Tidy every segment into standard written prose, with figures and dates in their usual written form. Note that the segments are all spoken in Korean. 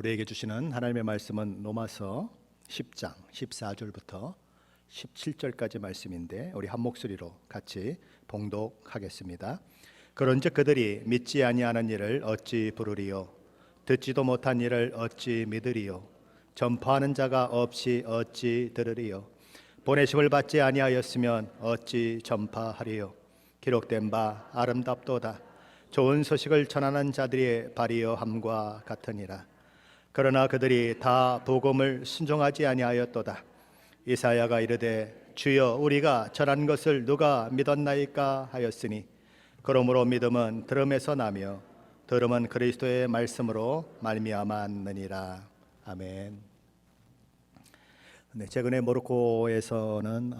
우리에게 주시는 하나님의 말씀은 로마서 10장 14절부터 17절까지 말씀인데 우리 한 목소리로 같이 봉독하겠습니다. 그런즉 그들이 믿지 아니하는 일을 어찌 부르리요? 듣지도 못한 일을 어찌 믿으리요? 전파하는 자가 없이 어찌 들으리요? 보내심을 받지 아니하였으면 어찌 전파하리요? 기록된 바 아름답도다. 좋은 소식을 전하는 자들의 발이여 함과 같으니라. 그러나 그들이 다 복음을 순종하지 아니하였도다. 이사야가 이르되 주여 우리가 전한 것을 누가 믿었나이까 하였으니 그러므로 믿음은 들음에서 나며 들음은 그리스도의 말씀으로 말미암았느니라. 아멘. 네, 최근에 모로코에서는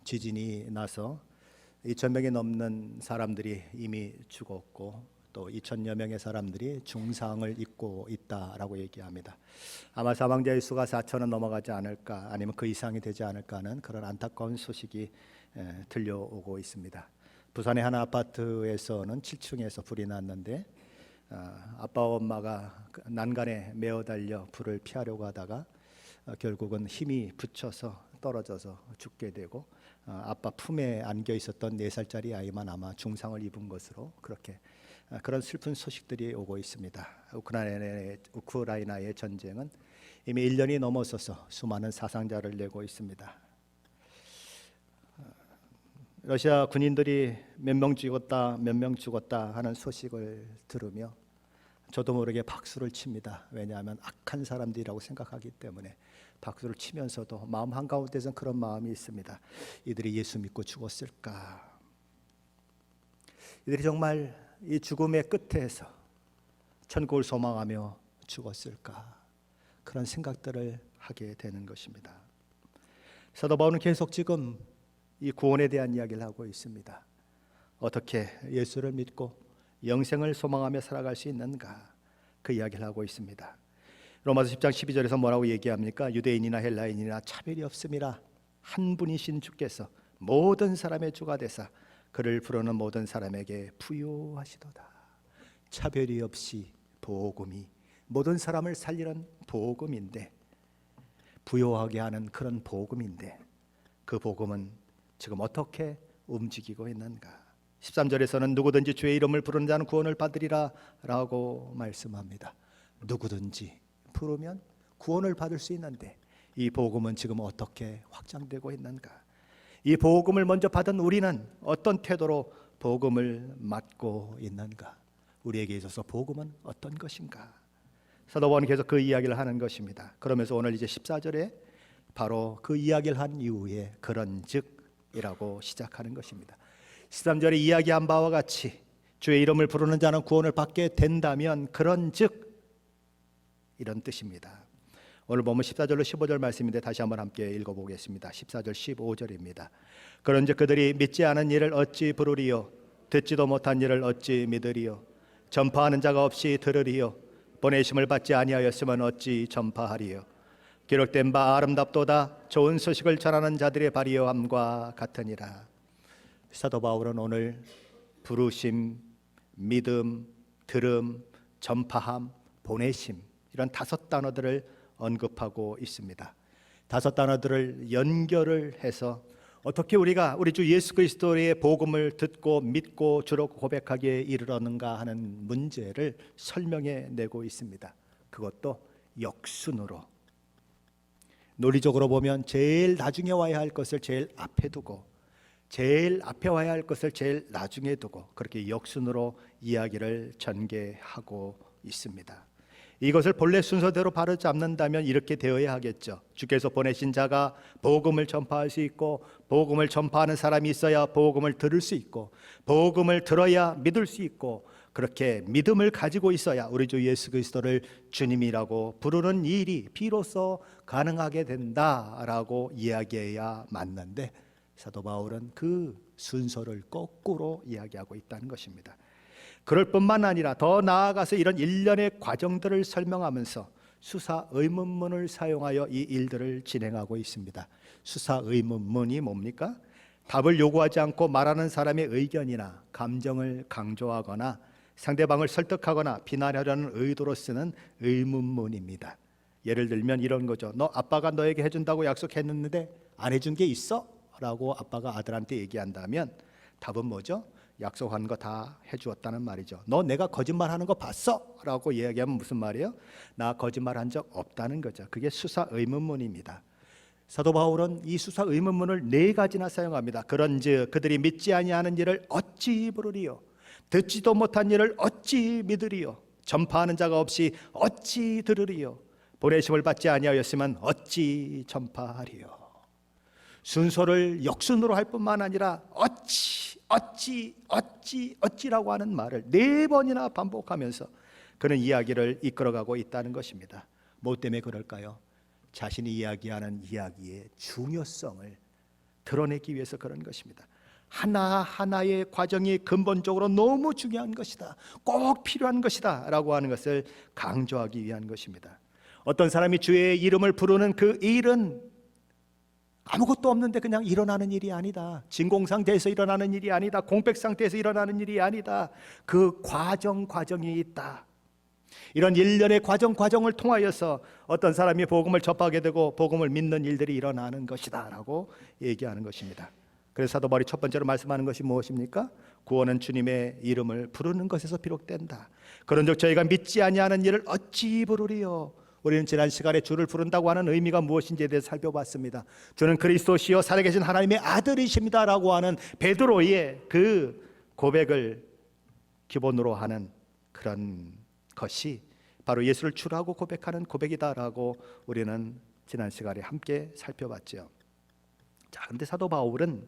지진이 나서 2,000명이 넘는 사람들이 이미 죽었고 또 2,000여 명의 사람들이 중상을 입고 있다라고 얘기합니다. 아마 사망자의 수가 4,000은 넘어가지 않을까, 아니면 그 이상이 되지 않을까 하는 그런 안타까운 소식이 들려오고 있습니다. 부산의 한 아파트에서는 7층에서 불이 났는데 아빠와 엄마가 난간에 매어 달려 불을 피하려고 하다가 결국은 힘이 붙여서 떨어져서 죽게 되고 아빠 품에 안겨 있었던 4살짜리 아이만 아마 중상을 입은 것으로 그렇게 그런 슬픈 소식들이 오고 있습니다. 우크라이나의 전쟁은 이미 1년이 넘어서서 수많은 사상자를 내고 있습니다. 러시아 군인들이 몇 명 죽었다, 몇 명 죽었다 하는 소식을 들으며 저도 모르게 박수를 칩니다. 왜냐하면 악한 사람들이라고 생각하기 때문에 박수를 치면서도 마음 한가운데서는 그런 마음이 있습니다. 이들이 예수 믿고 죽었을까? 이들이 정말 이 죽음의 끝에서 천국을 소망하며 죽었을까? 그런 생각들을 하게 되는 것입니다. 사도 바울은 계속 지금 이 구원에 대한 이야기를 하고 있습니다. 어떻게 예수를 믿고 영생을 소망하며 살아갈 수 있는가? 그 이야기를 하고 있습니다. 로마서 10장 12절에서 뭐라고 얘기합니까? 유대인이나 헬라인이나 차별이 없음이라 한 분이신 주께서 모든 사람의 주가 되사 그를 부르는 모든 사람에게 부요하시도다. 차별이 없이 복음이 모든 사람을 살리는 복음인데, 부요하게 하는 그런 복음인데 그 복음은 지금 어떻게 움직이고 있는가? 13절에서는 누구든지 주의 이름을 부르는 자는 구원을 받으리라 라고 말씀합니다. 누구든지 부르면 구원을 받을 수 있는데 이 복음은 지금 어떻게 확장되고 있는가? 이 복음을 먼저 받은 우리는 어떤 태도로 복음을 맡고 있는가? 우리에게 있어서 복음은 어떤 것인가? 사도 바울은 계속 그 이야기를 하는 것입니다. 그러면서 오늘 이제 14절에 바로 그 이야기를 한 이후에 그런즉이라고 시작하는 것입니다. 13절에 이야기한 바와 같이 주의 이름을 부르는 자는 구원을 받게 된다면 그런즉 이런 뜻입니다. 오늘 보면 14절로 15절 말씀인데 다시 한번 함께 읽어보겠습니다. 14절 15절입니다. 그런즉 그들이 믿지 않은 일을 어찌 부르리요? 듣지도 못한 일을 어찌 믿으리요? 전파하는 자가 없이 들으리요? 보내심을 받지 아니하였으면 어찌 전파하리요? 기록된 바 아름답도다. 좋은 소식을 전하는 자들의 발이여 함과 같으니라. 사도 바울은 오늘 부르심, 믿음, 들음, 전파함, 보내심 이런 5단어들을 언급하고 있습니다. 5단어들을 연결을 해서 어떻게 우리가 우리 주 예수 그리스도의 복음을 듣고 믿고 주로 고백하기에 이르렀는가 하는 문제를 설명해 내고 있습니다. 그것도 역순으로, 논리적으로 보면 제일 나중에 와야 할 것을 제일 앞에 두고 제일 앞에 와야 할 것을 제일 나중에 두고 그렇게 역순으로 이야기를 전개하고 있습니다. 이것을 본래 순서대로 바로잡는다면 이렇게 되어야 하겠죠. 주께서 보내신 자가 복음을 전파할 수 있고 복음을 전파하는 사람이 있어야 복음을 들을 수 있고 복음을 들어야 믿을 수 있고 그렇게 믿음을 가지고 있어야 우리 주 예수 그리스도를 주님이라고 부르는 일이 비로소 가능하게 된다라고 이야기해야 맞는데 사도 바울은 그 순서를 거꾸로 이야기하고 있다는 것입니다. 그럴 뿐만 아니라 더 나아가서 이런 일련의 과정들을 설명하면서 수사 의문문을 사용하여 이 일들을 진행하고 있습니다. 수사 의문문이 뭡니까? 답을 요구하지 않고 말하는 사람의 의견이나 감정을 강조하거나 상대방을 설득하거나 비난하려는 의도로 쓰는 의문문입니다. 예를 들면 이런 거죠. 너 아빠가 너에게 해준다고 약속했는데 안 해준 게 있어? 라고 아빠가 아들한테 얘기한다면 답은 뭐죠? 약속한 거 다 해주었다는 말이죠. 너 내가 거짓말하는 거 봤어? 라고 이야기하면 무슨 말이에요? 나 거짓말한 적 없다는 거죠. 그게 수사 의문문입니다. 사도 바울은 이 수사 의문문을 4가지나 사용합니다. 그런즉 그들이 믿지 아니하는 일을 어찌 부르리요? 듣지도 못한 일을 어찌 믿으리요? 전파하는 자가 없이 어찌 들으리요? 보내심을 받지 아니하였으면 어찌 전파하리요? 순서를 역순으로 할 뿐만 아니라 어찌라고 하는 말을 4번이나 반복하면서 그런 이야기를 이끌어가고 있다는 것입니다. 뭐 때문에 그럴까요? 자신이 이야기하는 이야기의 중요성을 드러내기 위해서 그런 것입니다. 하나하나의 과정이 근본적으로 너무 중요한 것이다, 꼭 필요한 것이다 라고 하는 것을 강조하기 위한 것입니다. 어떤 사람이 주의 이름을 부르는 그 일은 아무것도 없는데 그냥 일어나는 일이 아니다. 진공상태에서 일어나는 일이 아니다. 공백상태에서 일어나는 일이 아니다. 그 과정이 있다. 이런 일련의 과정을 통하여서 어떤 사람이 복음을 접하게 되고 복음을 믿는 일들이 일어나는 것이다 라고 얘기하는 것입니다. 그래서 사도 바울이 첫 번째로 말씀하는 것이 무엇입니까? 구원은 주님의 이름을 부르는 것에서 비롯된다. 그런즉 저희가 믿지 아니하는 일을 어찌 부르리요? 우리는 지난 시간에 주를 부른다고 하는 의미가 무엇인지에 대해서 살펴봤습니다. 주는 그리스도시요 살아계신 하나님의 아들이십니다 라고 하는 베드로의 그 고백을 기본으로 하는 그런 것이 바로 예수를 주라고 고백하는 고백이다라고 우리는 지난 시간에 함께 살펴봤죠. 자, 그런데 사도 바울은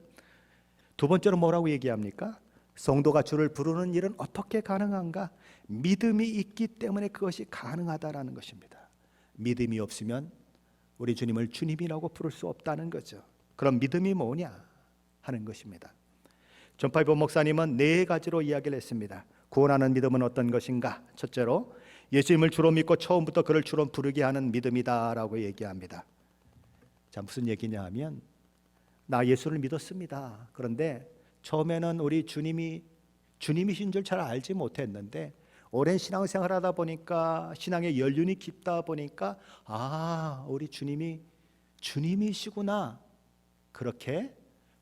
두 번째로 뭐라고 얘기합니까? 성도가 주를 부르는 일은 어떻게 가능한가? 믿음이 있기 때문에 그것이 가능하다라는 것입니다. 믿음이 없으면 우리 주님을 주님이라고 부를 수 없다는 거죠. 그럼 믿음이 뭐냐 하는 것입니다. 존 파이버 목사님은 4가지로 이야기를 했습니다. 구원하는 믿음은 어떤 것인가? 첫째로 예수님을 주로 믿고 처음부터 그를 주로 부르게 하는 믿음이다 라고 얘기합니다. 자, 무슨 얘기냐 하면 나 예수를 믿었습니다. 그런데 처음에는 우리 주님이신 줄 잘 알지 못했는데 오랜 신앙생활 하다 보니까 신앙의 연륜이 깊다 보니까 우리 주님이 주님이시구나 그렇게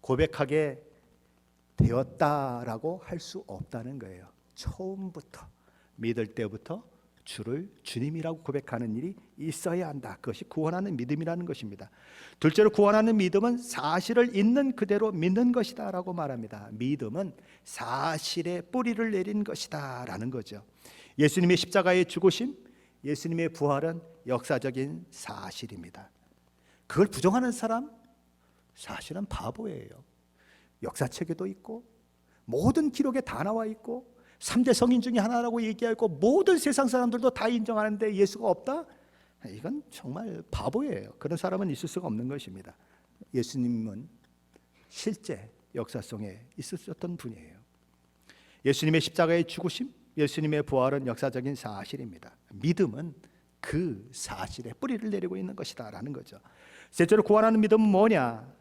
고백하게 되었다라고 할 수 없다는 거예요. 처음부터 믿을 때부터 주를 주님이라고 고백하는 일이 있어야 한다. 그것이 구원하는 믿음이라는 것입니다. 둘째로 구원하는 믿음은 사실을 있는 그대로 믿는 것이다 라고 말합니다. 믿음은 사실에 뿌리를 내린 것이다 라는 거죠. 예수님의 십자가의 죽으심, 예수님의 부활은 역사적인 사실입니다. 그걸 부정하는 사람 사실은 바보예요. 역사책에도 있고 모든 기록에 다 나와 있고 3대 성인 중에 하나라고 얘기하고 모든 세상 사람들도 다 인정하는데 예수가 없다? 이건 정말 바보예요. 그런 사람은 있을 수가 없는 것입니다. 예수님은 실제 역사 속에 있었던 분이에요. 예수님의 십자가의 죽으심, 예수님의 부활은 역사적인 사실입니다. 믿음은 그 사실에 뿌리를 내리고 있는 것이다 라는 거죠. 셋째로 구원하는 믿음은 뭐냐?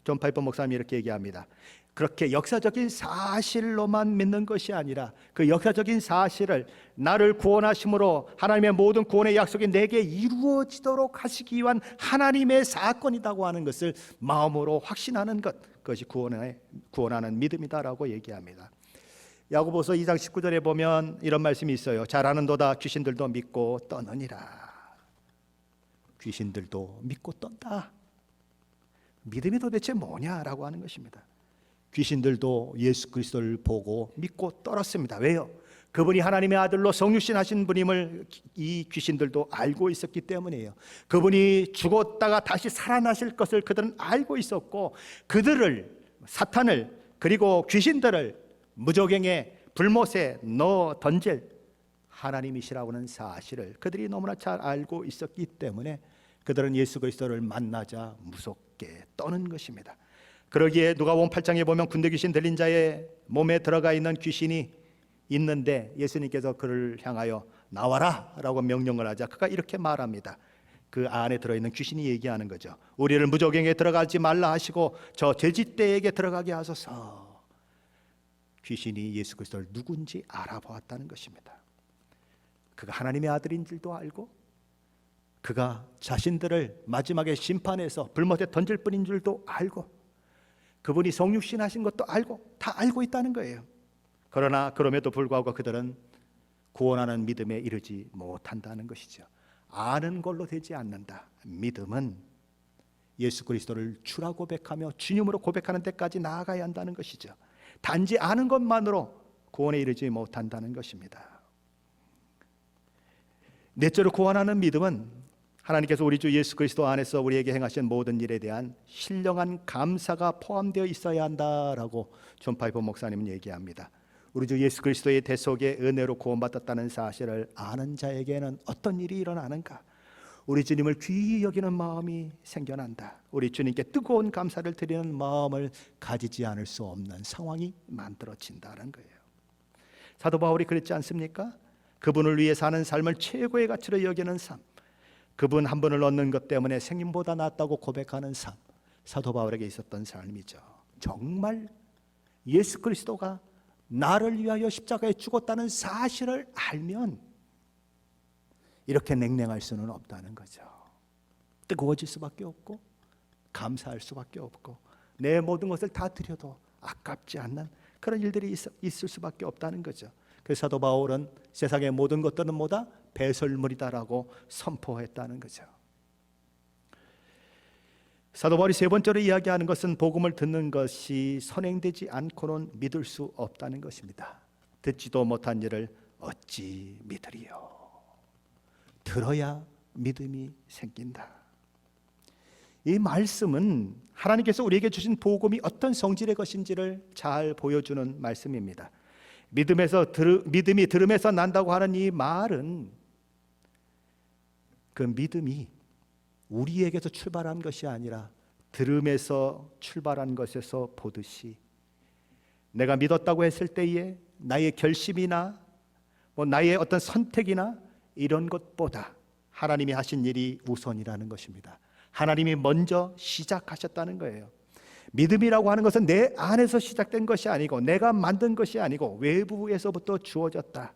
존 파이퍼 목사님이 이렇게 얘기합니다. 그렇게 역사적인 사실로만 믿는 것이 아니라 그 역사적인 사실을 나를 구원하심으로 하나님의 모든 구원의 약속이 내게 이루어지도록 하시기 위한 하나님의 사건이라고 하는 것을 마음으로 확신하는 것, 그것이 구원하는 믿음이다라고 얘기합니다. 야고보서 2장 19절에 보면 이런 말씀이 있어요. 잘하는도다 귀신들도 믿고 떠느니라. 귀신들도 믿고 떤다. 믿음이 도대체 뭐냐라고 하는 것입니다. 귀신들도 예수 그리스도를 보고 믿고 떨었습니다. 왜요? 그분이 하나님의 아들로 성육신하신 분임을 이 귀신들도 알고 있었기 때문이에요. 그분이 죽었다가 다시 살아나실 것을 그들은 알고 있었고 그들을, 사탄을, 그리고 귀신들을 무저갱에 불못에 넣어 던질 하나님이시라고 하는 사실을 그들이 너무나 잘 알고 있었기 때문에 그들은 예수 그리스도를 만나자 무섭게 떠는 것입니다. 그러기에 누가복음 8장에 보면 군대 귀신 들린 자의 몸에 들어가 있는 귀신이 있는데 예수님께서 그를 향하여 나와라 라고 명령을 하자 그가 이렇게 말합니다. 그 안에 들어있는 귀신이 얘기하는 거죠. 우리를 무저갱에 들어가지 말라 하시고 저 돼지떼에게 들어가게 하소서. 귀신이 예수 그리스도를 누군지 알아보았다는 것입니다. 그가 하나님의 아들인 줄도 알고, 그가 자신들을 마지막에 심판해서 불못에 던질 뿐인 줄도 알고, 그분이 성육신 하신 것도 알고, 다 알고 있다는 거예요. 그러나 그럼에도 불구하고 그들은 구원하는 믿음에 이르지 못한다는 것이죠. 아는 걸로 되지 않는다. 믿음은 예수 그리스도를 주라 고백하며 주님으로 고백하는 데까지 나아가야 한다는 것이죠. 단지 아는 것만으로 구원에 이르지 못한다는 것입니다. 넷째로 구원하는 믿음은 하나님께서 우리 주 예수 그리스도 안에서 우리에게 행하신 모든 일에 대한 신령한 감사가 포함되어 있어야 한다라고 존 파이퍼 목사님은 얘기합니다. 우리 주 예수 그리스도의 대속의 은혜로 구원받았다는 사실을 아는 자에게는 어떤 일이 일어나는가? 우리 주님을 귀히 여기는 마음이 생겨난다. 우리 주님께 뜨거운 감사를 드리는 마음을 가지지 않을 수 없는 상황이 만들어진다는 거예요. 사도 바울이 그랬지 않습니까? 그분을 위해 사는 삶을 최고의 가치로 여기는 삶, 그분 한 분을 얻는 것 때문에 생님보다 낫다고 고백하는 삶, 사도 바울에게 있었던 삶이죠. 정말 예수 그리스도가 나를 위하여 십자가에 죽었다는 사실을 알면 이렇게 냉랭할 수는 없다는 거죠. 뜨거워질 수밖에 없고 감사할 수밖에 없고 내 모든 것을 다 드려도 아깝지 않는 그런 일들이 있을 수밖에 없다는 거죠. 그래서 사도 바울은 세상의 모든 것들은 뭐다? 배설물이다라고 선포했다는 거죠. 사도 바울이 세 번째로 이야기하는 것은 복음을 듣는 것이 선행되지 않고는 믿을 수 없다는 것입니다. 듣지도 못한 일을 어찌 믿으리요? 들어야 믿음이 생긴다. 이 말씀은 하나님께서 우리에게 주신 복음이 어떤 성질의 것인지를 잘 보여주는 말씀입니다. 믿음이 들음에서 난다고 하는 이 말은 그 믿음이 우리에게서 출발한 것이 아니라 들음에서 출발한 것에서 보듯이 내가 믿었다고 했을 때에 나의 결심이나 나의 어떤 선택이나 이런 것보다 하나님이 하신 일이 우선이라는 것입니다. 하나님이 먼저 시작하셨다는 거예요. 믿음이라고 하는 것은 내 안에서 시작된 것이 아니고 내가 만든 것이 아니고 외부에서부터 주어졌다.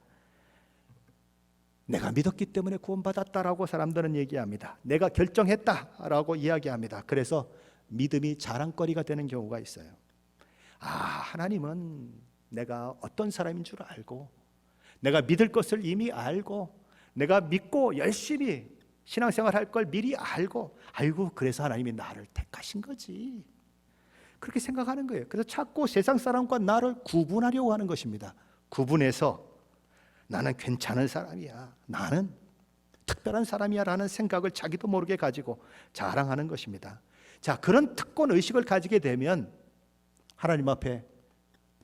내가 믿었기 때문에 구원받았다라고 사람들은 얘기합니다. 내가 결정했다라고 이야기합니다. 그래서 믿음이 자랑거리가 되는 경우가 있어요. 하나님은 내가 어떤 사람인 줄 알고 내가 믿을 것을 이미 알고 내가 믿고 열심히 신앙생활 할 걸 미리 알고 그래서 하나님이 나를 택하신 거지. 그렇게 생각하는 거예요. 그래서 자꾸 세상 사람과 나를 구분하려고 하는 것입니다. 구분해서 나는 괜찮은 사람이야, 나는 특별한 사람이야 라는 생각을 자기도 모르게 가지고 자랑하는 것입니다. 자, 그런 특권 의식을 가지게 되면 하나님 앞에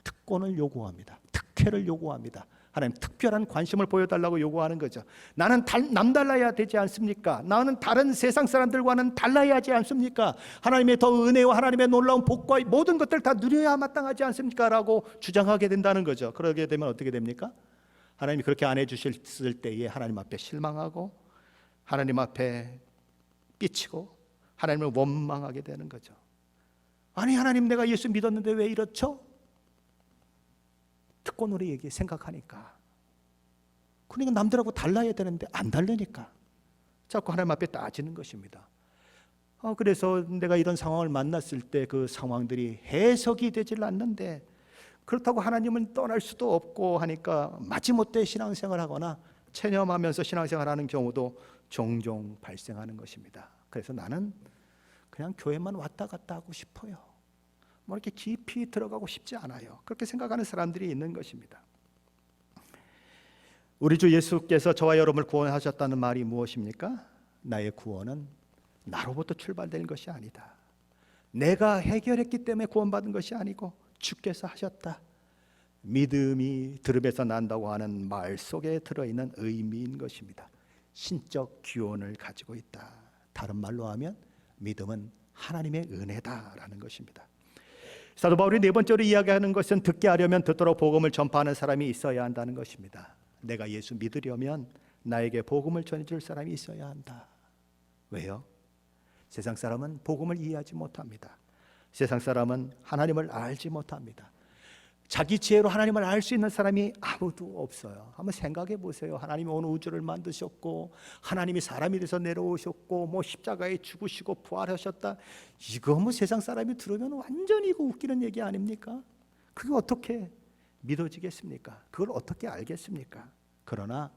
특권을 요구합니다. 특혜를 요구합니다. 하나님 특별한 관심을 보여달라고 요구하는 거죠. 나는 남달라야 되지 않습니까? 나는 다른 세상 사람들과는 달라야 하지 않습니까? 하나님의 더 은혜와 하나님의 놀라운 복과 모든 것들 다 누려야 마땅하지 않습니까? 라고 주장하게 된다는 거죠. 그러게 되면 어떻게 됩니까? 하나님이 그렇게 안 해주셨을 때에 하나님 앞에 실망하고 하나님 앞에 삐치고 하나님을 원망하게 되는 거죠. 아니 하나님, 내가 예수 믿었는데 왜 이렇죠? 특권으로 생각하니까. 그러니까 남들하고 달라야 되는데 안 다르니까 자꾸 하나님 앞에 따지는 것입니다. 그래서 내가 이런 상황을 만났을 때 그 상황들이 해석이 되질 않는데 그렇다고 하나님은 떠날 수도 없고 하니까 마지못해 신앙생활 하거나 체념하면서 신앙생활 하는 경우도 종종 발생하는 것입니다. 그래서 나는 그냥 교회만 왔다 갔다 하고 싶어요. 이렇게 깊이 들어가고 싶지 않아요. 그렇게 생각하는 사람들이 있는 것입니다. 우리 주 예수께서 저와 여러분을 구원하셨다는 말이 무엇입니까? 나의 구원은 나로부터 출발된 것이 아니다. 내가 해결했기 때문에 구원받은 것이 아니고 주께서 하셨다. 믿음이 들음에서 난다고 하는 말 속에 들어있는 의미인 것입니다. 신적 기원을 가지고 있다. 다른 말로 하면 믿음은 하나님의 은혜다라는 것입니다. 사도 바울이 네 번째로 이야기하는 것은 듣게 하려면 듣도록 복음을 전파하는 사람이 있어야 한다는 것입니다. 내가 예수 믿으려면 나에게 복음을 전해줄 사람이 있어야 한다. 왜요? 세상 사람은 복음을 이해하지 못합니다. 세상 사람은 하나님을 알지 못합니다. 자기 지혜로 하나님을 알 수 있는 사람이 아무도 없어요. 한번 생각해 보세요. 하나님이 온 우주를 만드셨고, 하나님이 사람이 돼서 내려오셨고, 뭐 십자가에 죽으시고 부활하셨다. 이거 뭐 세상 사람이 들으면 완전히 이거 웃기는 얘기 아닙니까? 그게 어떻게 믿어지겠습니까? 그걸 어떻게 알겠습니까? 그러나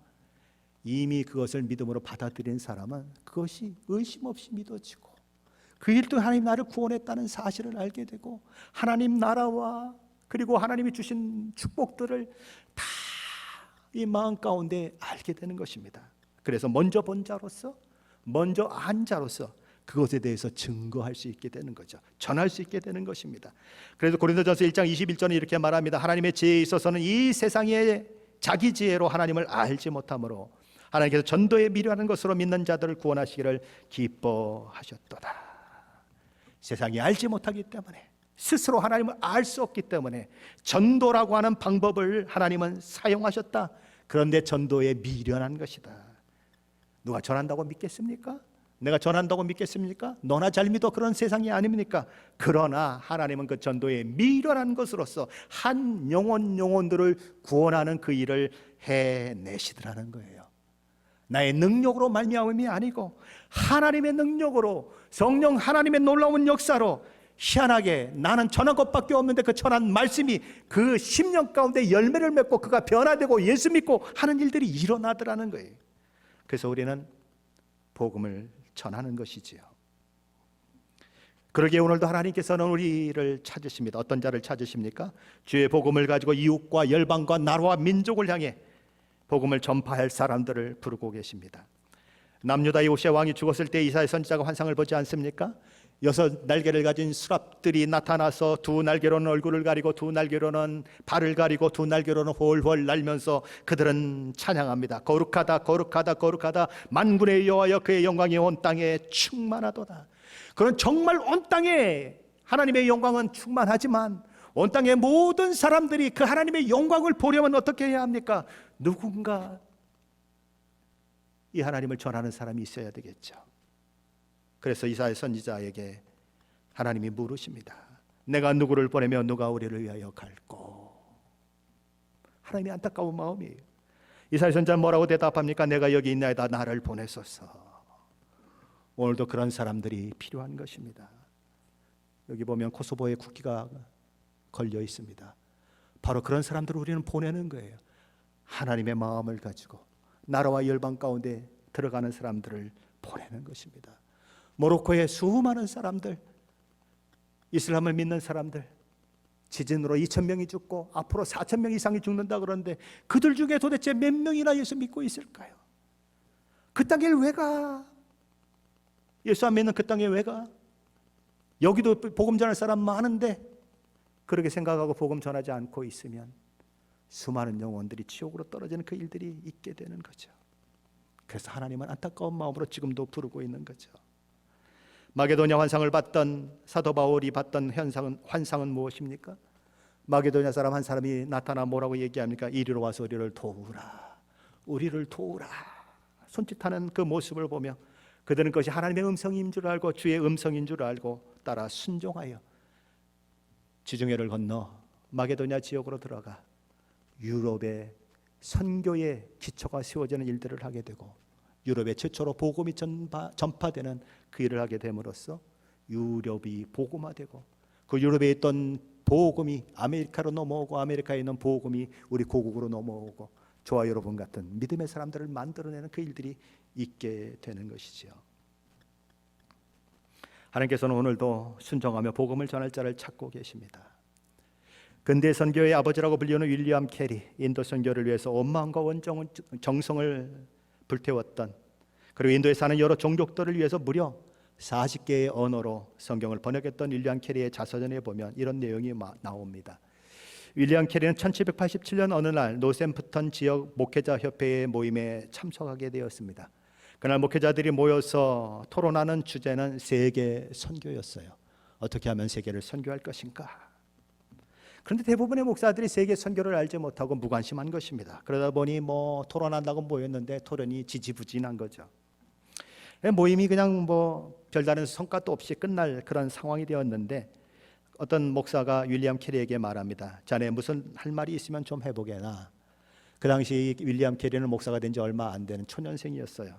이미 그것을 믿음으로 받아들인 사람은 그것이 의심 없이 믿어지고, 그 일 또 하나님 나를 구원했다는 사실을 알게 되고, 하나님 나라와 그리고 하나님이 주신 축복들을 다 이 마음 가운데 알게 되는 것입니다. 그래서 먼저 본 자로서, 먼저 안 자로서 그것에 대해서 증거할 수 있게 되는 거죠. 전할 수 있게 되는 것입니다. 그래서 고린도전서 1장 21절에 이렇게 말합니다. 하나님의 지혜에 있어서는 이 세상의 자기 지혜로 하나님을 알지 못하므로 하나님께서 전도에 미련한 것으로 믿는 자들을 구원하시기를 기뻐하셨도다. 세상이 알지 못하기 때문에, 스스로 하나님을 알 수 없기 때문에 전도라고 하는 방법을 하나님은 사용하셨다. 그런데 전도에 미련한 것이다. 누가 전한다고 믿겠습니까? 내가 전한다고 믿겠습니까? 너나 잘 믿어, 그런 세상이 아닙니까? 그러나 하나님은 그 전도에 미련한 것으로서 한 영혼들을 구원하는 그 일을 해내시더라는 거예요. 나의 능력으로 말미암음이 아니고 하나님의 능력으로, 성령 하나님의 놀라운 역사로, 희한하게 나는 전한 것밖에 없는데 그 전한 말씀이 그 10년 가운데 열매를 맺고 그가 변화되고 예수 믿고 하는 일들이 일어나더라는 거예요. 그래서 우리는 복음을 전하는 것이지요. 그러기에 오늘도 하나님께서는 우리를 찾으십니다. 어떤 자를 찾으십니까? 주의 복음을 가지고 이웃과 열방과 나라와 민족을 향해 복음을 전파할 사람들을 부르고 계십니다. 남유다 요시야 왕이 죽었을 때 이사야 선지자가 환상을 보지 않습니까? 6 날개를 가진 수랍들이 나타나서 2 날개로는 얼굴을 가리고 2 날개로는 발을 가리고 2 날개로는 훨훨 날면서 그들은 찬양합니다. 거룩하다 거룩하다 거룩하다, 만군의 여호와여, 그의 영광이 온 땅에 충만하도다. 그런 정말 온 땅에 하나님의 영광은 충만하지만 온 땅의 모든 사람들이 그 하나님의 영광을 보려면 어떻게 해야 합니까? 누군가 이 하나님을 전하는 사람이 있어야 되겠죠. 그래서 이사야 선지자에게 하나님이 물으십니다. 내가 누구를 보내며 누가 우리를 위하여 갈꼬? 하나님이 안타까운 마음이에요. 이사야 선지자는 뭐라고 대답합니까? 내가 여기 있나이다, 나를 보내소서. 오늘도 그런 사람들이 필요한 것입니다. 여기 보면 코소보에 국기가 걸려 있습니다. 바로 그런 사람들을 우리는 보내는 거예요. 하나님의 마음을 가지고 나라와 열방 가운데 들어가는 사람들을 보내는 것입니다. 모로코의 수많은 사람들, 이슬람을 믿는 사람들, 지진으로 2,000명이 죽고 앞으로 4,000명 이상이 죽는다 그러는데 그들 중에 도대체 몇 명이나 예수 믿고 있을까요? 그 땅에 왜 가? 예수 안 믿는 그 땅에 왜 가? 여기도 복음 전할 사람 많은데 그렇게 생각하고 복음 전하지 않고 있으면 수많은 영혼들이 지옥으로 떨어지는 그 일들이 있게 되는 거죠. 그래서 하나님은 안타까운 마음으로 지금도 부르고 있는 거죠. 마게도냐 환상을 봤던 사도 바울이 봤던 환상은 무엇입니까? 마게도냐 사람 한 사람이 나타나 뭐라고 얘기합니까? 이리로 와서 우리를 도우라, 우리를 도우라. 손짓하는 그 모습을 보며 그들은 그것이 하나님의 음성인 줄 알고 주의 음성인 줄 알고 따라 순종하여 지중해를 건너 마게도냐 지역으로 들어가 유럽의 선교의 기초가 세워지는 일들을 하게 되고 유럽의 최초로 복음이 전파되는 그 일을 하게 됨으로써 유럽이 복음화되고 그 유럽에 있던 복음이 아메리카로 넘어오고 아메리카에 있는 복음이 우리 고국으로 넘어오고 저와 여러분 같은 믿음의 사람들을 만들어내는 그 일들이 있게 되는 것이지요. 하나님께서는 오늘도 순종하며 복음을 전할 자를 찾고 계십니다. 근대 선교의 아버지라고 불리는 윌리엄 캐리, 인도 선교를 위해서 온 마음과 온 정성을 불태웠던, 그리고 인도에 사는 여러 종족들을 위해서 무려 40개의 언어로 성경을 번역했던 윌리엄 캐리의 자서전에 보면 이런 내용이 나옵니다. 윌리엄 캐리는 1787년 어느 날 노샘프턴 지역 목회자 협회의 모임에 참석하게 되었습니다. 그날 목회자들이 모여서 토론하는 주제는 세계 선교였어요. 어떻게 하면 세계를 선교할 것인가? 그런데 대부분의 목사들이 세계 선교를 알지 못하고 무관심한 것입니다. 그러다 보니 토론한다고 모였는데 토론이 지지부진한 거죠. 모임이 그냥 별다른 성과도 없이 끝날 그런 상황이 되었는데 어떤 목사가 윌리엄 캐리에게 말합니다. 자네 무슨 할 말이 있으면 좀 해보게나. 그 당시 윌리엄 캐리는 목사가 된 지 얼마 안 되는 초년생이었어요.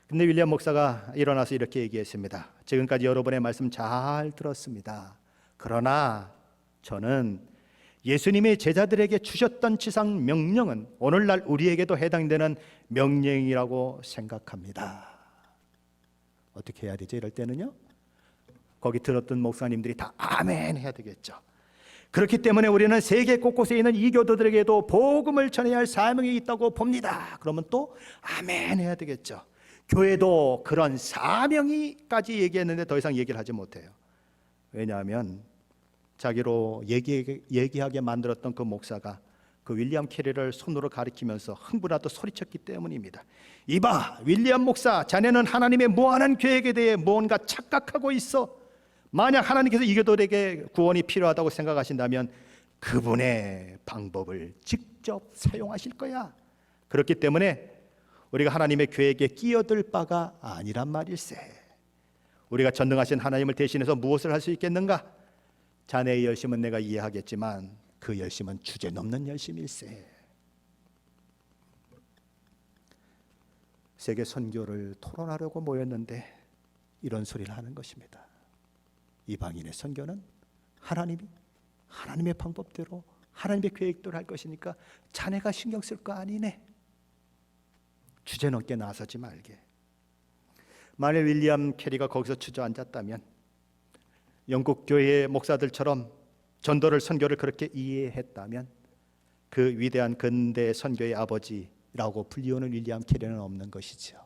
근데 윌리엄 목사가 일어나서 이렇게 얘기했습니다. 지금까지 여러분의 말씀 잘 들었습니다. 그러나 저는 예수님이 제자들에게 주셨던 지상 명령은 오늘날 우리에게도 해당되는 명령이라고 생각합니다. 어떻게 해야 되죠? 이럴 때는요, 거기 들었던 목사님들이 다 아멘 해야 되겠죠. 그렇기 때문에 우리는 세계 곳곳에 있는 이교도들에게도 복음을 전해야 할 사명이 있다고 봅니다. 그러면 또 아멘 해야 되겠죠. 교회도 그런 사명이까지 얘기했는데 더 이상 얘기를 하지 못해요. 왜냐하면 자기로 얘기하게 만들었던 그 목사가 그 윌리엄 캐리를 손으로 가리키면서 흥분하다 소리쳤기 때문입니다. 이봐, 윌리엄 목사, 자네는 하나님의 무한한 계획에 대해 무언가 착각하고 있어. 만약 하나님께서 이교도에게 구원이 필요하다고 생각하신다면 그분의 방법을 직접 사용하실 거야. 그렇기 때문에 우리가 하나님의 계획에 끼어들 바가 아니란 말일세. 우리가 전능하신 하나님을 대신해서 무엇을 할 수 있겠는가? 자네의 열심은 내가 이해하겠지만 그 열심은 주제넘는 열심일세. 세계 선교를 토론하려고 모였는데 이런 소리를 하는 것입니다. 이방인의 선교는 하나님의 방법대로 하나님의 계획대로 할 것이니까 자네가 신경 쓸 거 아니네. 주제넘게 나서지 말게. 만일 윌리엄 캐리가 거기서 주저앉았다면 영국 교회의 목사들처럼 전도를 선교를 그렇게 이해했다면 그 위대한 근대 선교의 아버지라고 불리우는 윌리엄 캐리는 없는 것이죠.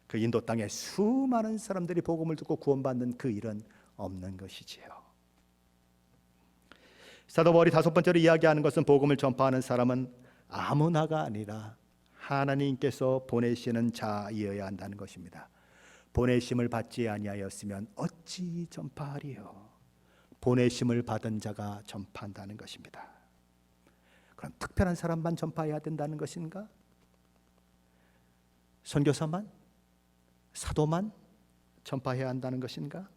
그 인도 땅에 수많은 사람들이 복음을 듣고 구원받는 그 일은 없는 것이지요. 사도 바울이 다섯 번째로 이야기하는 것은 복음을 전파하는 사람은 아무나가 아니라 하나님께서 보내시는 자이어야 한다는 것입니다. 보내심을 받지 아니하였으면 어찌 전파하리요? 보내심을 받은 자가 전파한다는 것입니다. 그럼 특별한 사람만 전파해야 된다는 것인가? 선교사만? 사도만 전파해야 한다는 것인가?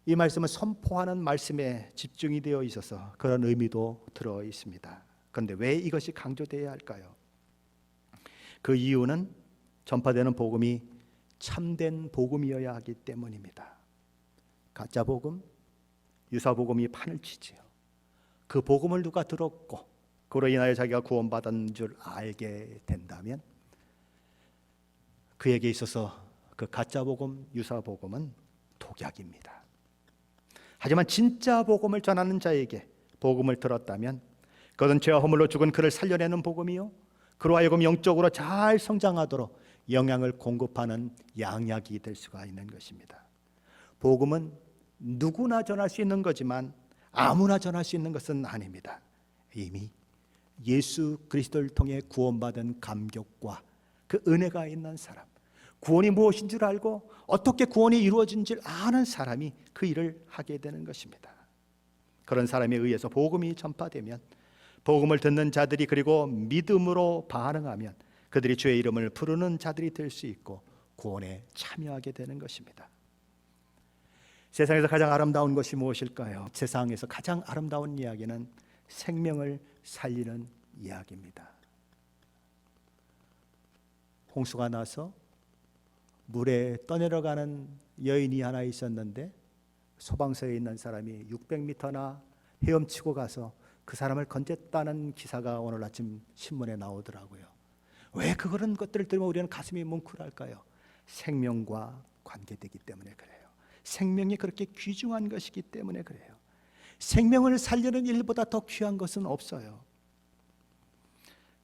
이 말씀은 선포하는 말씀에 집중이 되어 있어서 그런 의미도 들어 있습니다. 그런데 왜 이것이 강조되어야 할까요? 그 이유는 전파되는 복음이 참된 복음이어야 하기 때문입니다. 가짜 복음, 유사 복음이 판을 치지요. 그 복음을 누가 들었고 그로 인하여 자기가 구원받은 줄 알게 된다면 그에게 있어서 그 가짜 복음, 유사 복음은 독약입니다. 하지만 진짜 복음을 전하는 자에게 복음을 들었다면 그것은 죄와 허물로 죽은 그를 살려내는 복음이요, 그로 하여금 영적으로 잘 성장하도록 영양을 공급하는 양약이 될 수가 있는 것입니다. 복음은 누구나 전할 수 있는 거지만 아무나 전할 수 있는 것은 아닙니다. 이미 예수 그리스도를 통해 구원받은 감격과 그 은혜가 있는 사람, 구원이 무엇인 줄 알고 어떻게 구원이 이루어진 줄 아는 사람이 그 일을 하게 되는 것입니다. 그런 사람에 의해서 복음이 전파되면 복음을 듣는 자들이 그리고 믿음으로 반응하면 그들이 주의 이름을 부르는 자들이 될 수 있고 구원에 참여하게 되는 것입니다. 세상에서 가장 아름다운 것이 무엇일까요? 세상에서 가장 아름다운 이야기는 생명을 살리는 이야기입니다. 홍수가 나서 물에 떠내려가는 여인이 하나 있었는데 소방서에 있는 사람이 600m나 헤엄치고 가서 그 사람을 건졌다는 기사가 오늘 아침 신문에 나오더라고요. 왜 그런 것들을 들으면 우리는 가슴이 뭉클할까요? 생명과 관계되기 때문에 그래요. 생명이 그렇게 귀중한 것이기 때문에 그래요. 생명을 살리는 일보다 더 귀한 것은 없어요.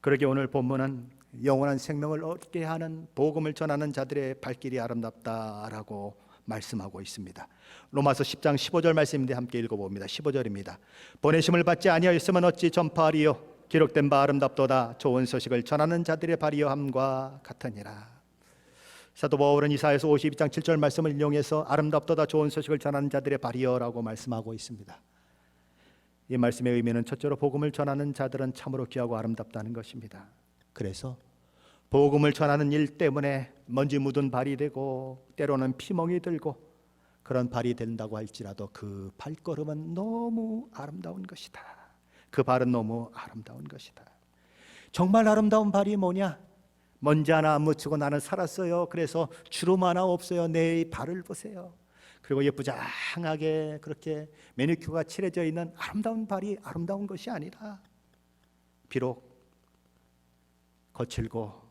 그러게 오늘 본문은 영원한 생명을 얻게 하는 복음을 전하는 자들의 발길이 아름답다라고 말씀하고 있습니다. 로마서 10장 15절 말씀인데 함께 읽어봅니다. 15절입니다. 보내심을 받지 아니하였으면 어찌 전파하리요? 기록된 바 아름답도다. 좋은 소식을 전하는 자들의 발이여함과 같으니라. 사도 바울은 이사야서 52장 7절 말씀을 인용해서 아름답도다 좋은 소식을 전하는 자들의 발이여라고 말씀하고 있습니다. 이 말씀의 의미는 첫째로 복음을 전하는 자들은 참으로 귀하고 아름답다는 것입니다. 그래서 복음을 전하는 일 때문에 먼지 묻은 발이 되고 때로는 피멍이 들고 그런 발이 된다고 할지라도 그 발걸음은 너무 아름다운 것이다. 그 발은 너무 아름다운 것이다. 정말 아름다운 발이 뭐냐? 먼지 하나 안 묻히고 나는 살았어요. 그래서 주름 하나 없어요. 내 발을 보세요. 그리고 예쁘장하게 그렇게 매니큐어가 칠해져 있는 아름다운 발이 아름다운 것이 아니라, 비록 거칠고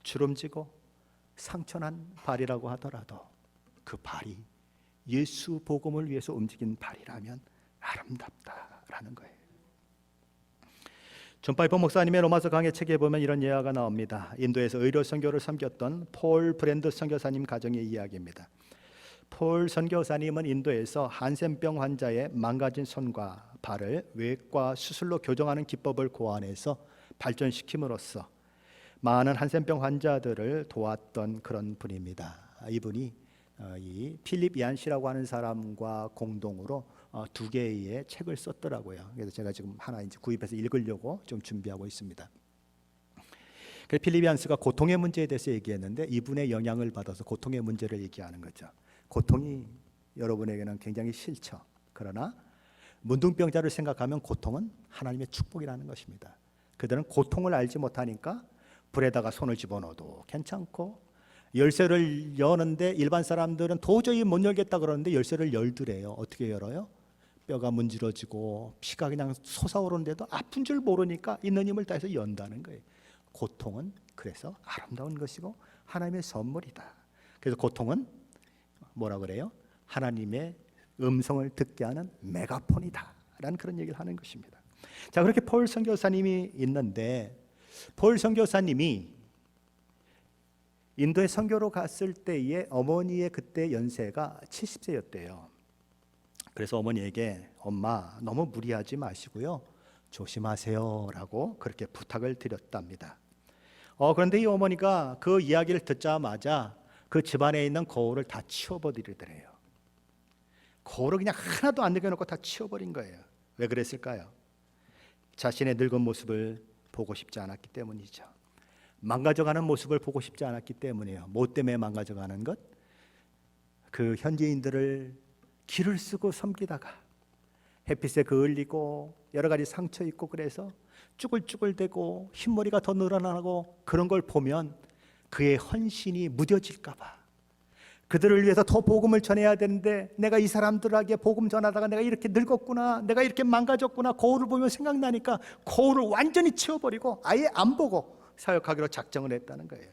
주름지고 상처난 발이라고 하더라도 그 발이 예수 복음을 위해서 움직인 발이라면 아름답다라는 거예요. 존 파이퍼 목사님의 로마서 강해 책에 보면 이런 예화가 나옵니다. 인도에서 의료 선교를 섬겼던 폴 브랜드 선교사님 가정의 이야기입니다. 폴 선교사님은 인도에서 한센병 환자의 망가진 손과 발을 외과 수술로 교정하는 기법을 고안해서 발전시킴으로써 많은 한센병 환자들을 도왔던 그런 분입니다. 이분이 이 필립 얀 씨라고 하는 사람과 공동으로 2개의 책을 썼더라고요. 그래서 제가 지금 하나 이제 구입해서 읽으려고 좀 준비하고 있습니다. 필립 얀스가 고통의 문제에 대해서 얘기했는데, 이분의 영향을 받아서 고통의 문제를 얘기하는 거죠. 고통이 여러분에게는 굉장히 싫죠. 그러나 문둥병자를 생각하면 고통은 하나님의 축복이라는 것입니다. 그들은 고통을 알지 못하니까 불에다가 손을 집어넣어도 괜찮고, 열쇠를 여는데 일반 사람들은 도저히 못 열겠다 그러는데 열쇠를 열더래요. 어떻게 열어요? 뼈가 문지러지고 피가 그냥 솟아오르는데도 아픈 줄 모르니까 있는 힘을 다해서 연다는 거예요. 고통은 그래서 아름다운 것이고 하나님의 선물이다. 그래서 고통은 뭐라 그래요? 하나님의 음성을 듣게 하는 메가폰이다 라는 그런 얘기를 하는 것입니다. 자, 그렇게 폴 선교사님이 있는데, 폴 선교사님이 인도에 선교로 갔을 때에 어머니의 그때 연세가 70세였대요. 그래서 어머니에게 엄마 너무 무리하지 마시고요, 조심하세요 라고 그렇게 부탁을 드렸답니다. 그런데 이 어머니가 그 이야기를 듣자마자 그 집안에 있는 거울을 다 치워버리더래요. 거울을 그냥 하나도 안 남겨놓고 다 치워버린 거예요. 왜 그랬을까요? 자신의 늙은 모습을 보고 싶지 않았기 때문이죠. 망가져가는 모습을 보고 싶지 않았기 때문이에요. 뭐 때문에 망가져가는 것? 그 현지인들을 기를 쓰고 섬기다가 햇빛에 그을리고 여러 가지 상처 있고 그래서 쭈글쭈글대고 흰머리가 더 늘어나고 그런 걸 보면 그의 헌신이 무뎌질까 봐, 그들을 위해서 더 복음을 전해야 되는데 내가 이 사람들에게 복음 전하다가 내가 이렇게 늙었구나, 내가 이렇게 망가졌구나, 거울을 보면 생각나니까 거울을 완전히 치워버리고 아예 안 보고 사역하기로 작정을 했다는 거예요.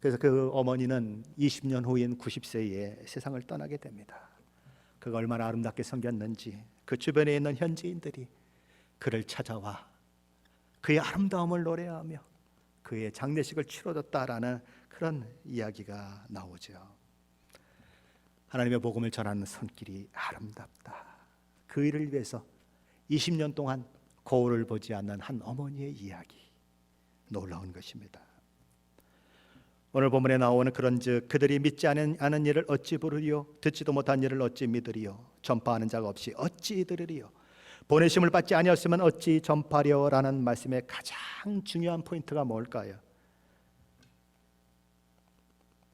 그래서 그 어머니는 20년 후인 90세에 세상을 떠나게 됩니다. 그가 얼마나 아름답게 섬겼는지 그 주변에 있는 현지인들이 그를 찾아와 그의 아름다움을 노래하며 그의 장례식을 치러줬다라는 그런 이야기가 나오죠. 하나님의 복음을 전하는 손길이 아름답다. 그 일을 위해서 20년 동안 거울을 보지 않는 한 어머니의 이야기, 놀라운 것입니다. 오늘 본문에 나오는 그런즉 그들이 믿지 않은 일을 어찌 부르리요, 듣지도 못한 일을 어찌 믿으리요, 전파하는 자가 없이 어찌 들으리요, 보내심을 받지 아니었으면 어찌 전파려라는 말씀의 가장 중요한 포인트가 뭘까요?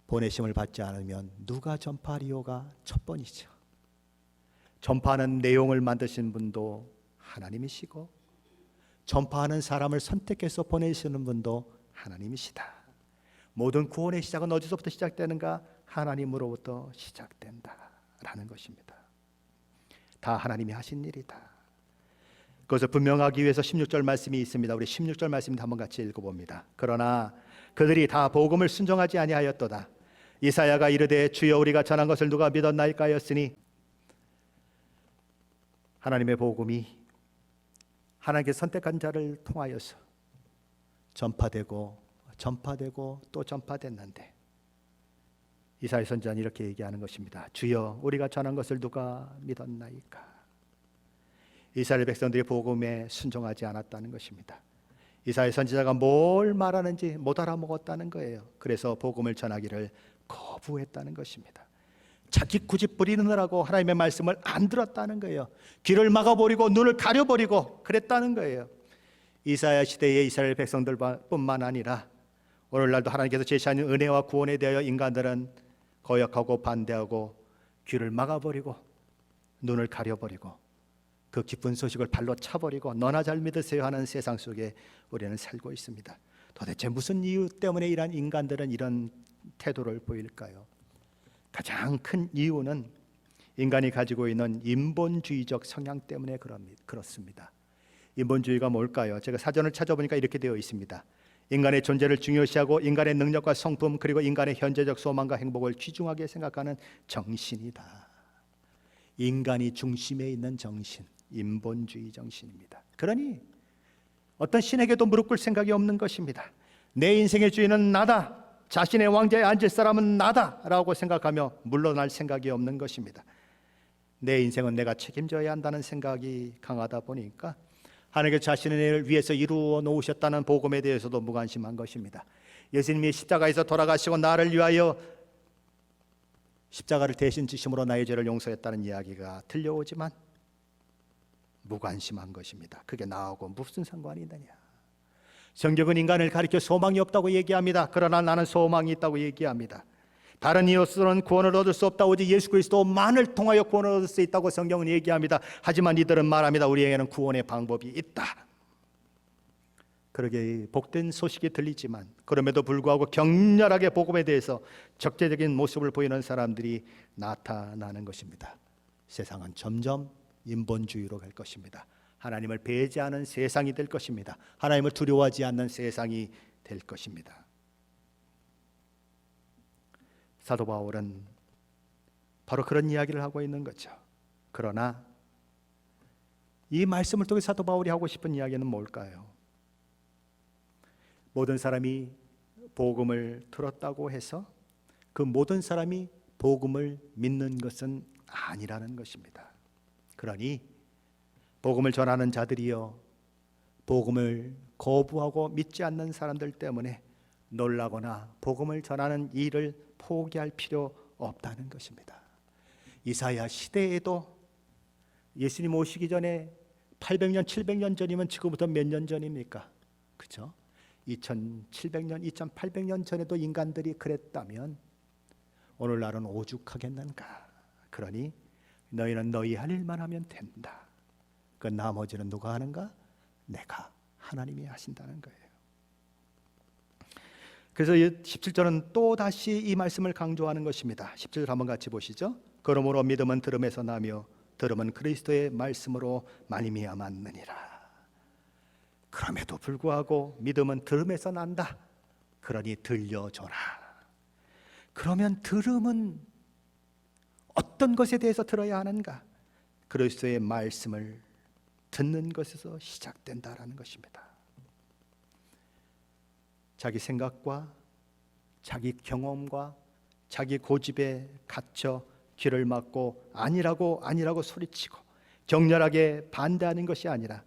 보내심을 받지 않으면 누가 전파리요가 첫 번이죠. 전파하는 내용을 만드신 분도 하나님이시고 전파하는 사람을 선택해서 보내시는 분도 하나님이시다. 모든 구원의 시작은 어디서부터 시작되는가? 하나님으로부터 시작된다라는 것입니다. 다 하나님이 하신 일이다. 그것을 분명하기 위해서 16절 말씀이 있습니다. 우리 16절 말씀 한번 같이 읽어봅니다. 그러나 그들이 다 복음을 순종하지 아니하였도다. 이사야가 이르되 주여 우리가 전한 것을 누가 믿었나이까 하였으니, 하나님의 복음이 하나님께 선택한 자를 통하여서 전파되고 또 전파됐는데, 이사야 선지자는 이렇게 얘기하는 것입니다. 주여 우리가 전한 것을 누가 믿었나이까. 이스라엘 백성들이 복음에 순종하지 않았다는 것입니다. 이사야 선지자가 뭘 말하는지 못 알아먹었다는 거예요. 그래서 복음을 전하기를 거부했다는 것입니다. 자기 고집 부리느라고 하나님의 말씀을 안 들었다는 거예요. 귀를 막아버리고 눈을 가려버리고 그랬다는 거예요. 이사야 시대의 이스라엘 백성들뿐만 아니라 오늘날도 하나님께서 제시하는 은혜와 구원에 대하여 인간들은 거역하고 반대하고 귀를 막아버리고 눈을 가려버리고 그 기쁜 소식을 발로 차버리고 너나 잘 믿으세요 하는 세상 속에 우리는 살고 있습니다. 도대체 무슨 이유 때문에 이런 인간들은 이런 태도를 보일까요? 가장 큰 이유는 인간이 가지고 있는 인본주의적 성향 때문에 그렇습니다. 인본주의가 뭘까요? 제가 사전을 찾아보니까 이렇게 되어 있습니다. 인간의 존재를 중요시하고 인간의 능력과 성품 그리고 인간의 현재적 소망과 행복을 귀중하게 생각하는 정신이다. 인간이 중심에 있는 정신, 인본주의 정신입니다. 그러니 어떤 신에게도 무릎 꿇을 생각이 없는 것입니다. 내 인생의 주인은 나다, 자신의 왕좌에 앉을 사람은 나다 라고 생각하며 물러날 생각이 없는 것입니다. 내 인생은 내가 책임져야 한다는 생각이 강하다 보니까 하나님께 자신의 일을 위해서 이루어 놓으셨다는 복음에 대해서도 무관심한 것입니다. 예수님이 십자가에서 돌아가시고 나를 위하여 십자가를 대신 지심으로 나의 죄를 용서했다는 이야기가 들려오지만 무관심한 것입니다. 그게 나하고 무슨 상관이 있느냐. 성경은 인간을 가리켜 소망이 없다고 얘기합니다. 그러나 나는 소망이 있다고 얘기합니다. 다른 이로서는 구원을 얻을 수 없다. 오직 예수 그리스도만을 통하여 구원을 얻을 수 있다고 성경은 얘기합니다. 하지만 이들은 말합니다. 우리에게는 구원의 방법이 있다. 그러게 복된 소식이 들리지만 그럼에도 불구하고 격렬하게 복음에 대해서 적대적인 모습을 보이는 사람들이 나타나는 것입니다. 세상은 점점 인본주의로 갈 것입니다. 하나님을 배제하는 세상이 될 것입니다. 하나님을 두려워하지 않는 세상이 될 것입니다. 사도 바울은 바로 그런 이야기를 하고 있는 거죠. 그러나 이 말씀을 통해 사도 바울이 하고 싶은 이야기는 뭘까요? 모든 사람이 복음을 들었다고 해서 그 모든 사람이 복음을 믿는 것은 아니라는 것입니다. 그러니 복음을 전하는 자들이여 복음을 거부하고 믿지 않는 사람들 때문에 놀라거나 복음을 전하는 일을 포기할 필요 없다는 것입니다. 이사야 시대에도 예수님 오시기 전에 800년, 700년 전이면 지금부터 몇 년 전입니까? 그렇죠? 2700년, 2800년 전에도 인간들이 그랬다면 오늘날은 오죽하겠는가. 그러니 너희는 너희 할 일만 하면 된다. 그 나머지는 누가 하는가? 내가, 하나님이 하신다는 거예요. 그래서 17절은 또 다시 이 말씀을 강조하는 것입니다. 17절 한번 같이 보시죠. 그러므로 믿음은 들음에서 나며 들음은 그리스도의 말씀으로 말미암았느니라. 그럼에도 불구하고 믿음은 들음에서 난다. 그러니 들려줘라. 그러면 들음은 어떤 것에 대해서 들어야 하는가? 그리스도의 말씀을 듣는 것에서 시작된다라는 것입니다. 자기 생각과 자기 경험과 자기 고집에 갇혀 귀를 막고 아니라고 소리치고 격렬하게 반대하는 것이 아니라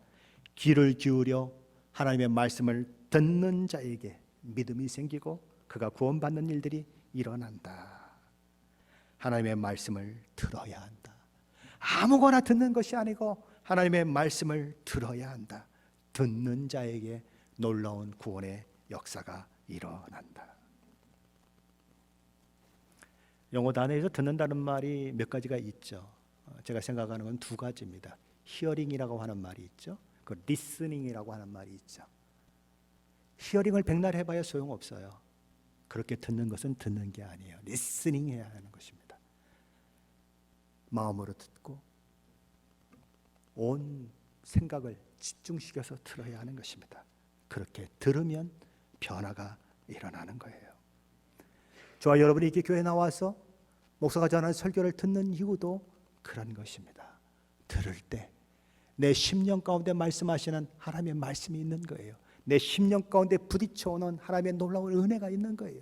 귀를 기울여 하나님의 말씀을 듣는 자에게 믿음이 생기고 그가 구원받는 일들이 일어난다. 하나님의 말씀을 들어야 한다. 아무거나 듣는 것이 아니고 하나님의 말씀을 들어야 한다. 듣는 자에게 놀라운 구원의 역사가 일어난다. 영어 단어에서 듣는다는 말이 몇 가지가 있죠. 제가 생각하는 건 두 가지입니다. 히어링이라고 하는 말이 있죠. 그 리스닝이라고 하는 말이 있죠. 히어링을 백날 해봐야 소용없어요. 그렇게 듣는 것은 듣는 게 아니에요. 리스닝 해야 하는 것입니다. 마음으로 듣고 온 생각을 집중시켜서 들어야 하는 것입니다. 그렇게 들으면 변화가 일어나는 거예요. 저와 여러분이 이렇게 교회에 나와서 목사가 전하는 설교를 듣는 이유도 그런 것입니다. 들을 때 내 심령 가운데 말씀하시는 하나님의 말씀이 있는 거예요. 내 심령 가운데 부딪혀오는 하나님의 놀라운 은혜가 있는 거예요.